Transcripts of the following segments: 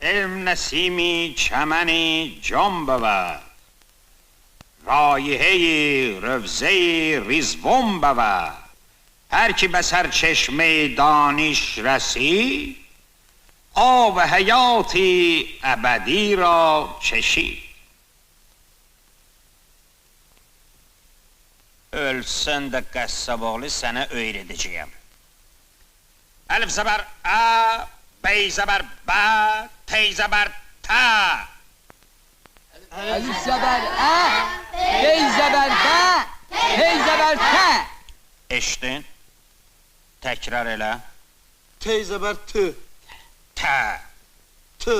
علم نسیمی چمنی جان بود رایحه روضه ریزبون بود هر کی به سر چشمه دانش رسی آب حیاتی ابدی را چشی Ölsən də qəssabağlı sənə öyrədəcəyəm. Əlif zəbər ə, bey zəbər bə, tey zəbər tə. Əlif zəbər ə, bey zəbər bə, tey zəbər tə. Eşdin? Təkrar elə. Tey zəbər tı, Tə, tı,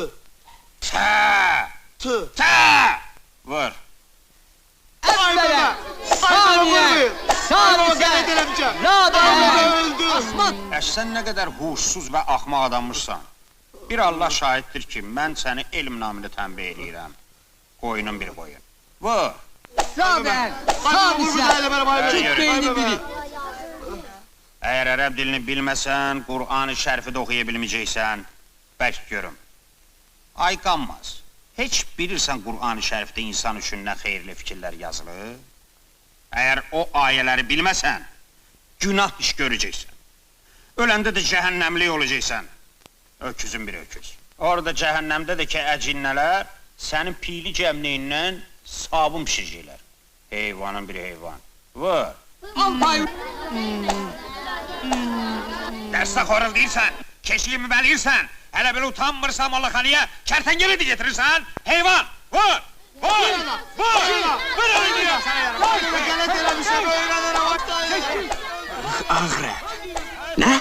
tə, tı. tə. Vur. Əvvələ, saniyə, sanisə, radəyə, asman. Sən nə qədər huşsuz və axmaq adammışsan. Bir Allah şahiddir ki, mən səni elm namını tənbih edirəm. Qoyunun bir qoyun. Vur. Radəyə, sanisə, kütbeyni biri. Əgər ərəb dilini bilməsən, Qur'an-ı şərifi də oxuya bilməyəcəksən, bəlk görüm. Ay qanmaz. Heç bilirsən Qur'an-ı şərifdə insan üçün nə xeyirli fikirlər yazılır? Əgər o ayələri bilməsən, günah iş görəcəksən. Öləndə də cəhənnəmlik olacaqsan. Öküzün bir öküz. Orada cəhənnəmdə də ki, əcinnələr sənin piyli cəmliyindən sabun pişirəcəklər. Heyvanın bir heyvan. Vur. Ampay. Dərsdə xorul deyirsən, keşiyimi bəlirsən, hələ belə utanmırsan Mollaxaniyə, kərtəngeli de getirirsən, heyvan! Vur! Vur! Vur! Vur öldürüyorum sana yarım! Gələ eləmişəm, öyrənərəm, hatta Ağrı. Nə?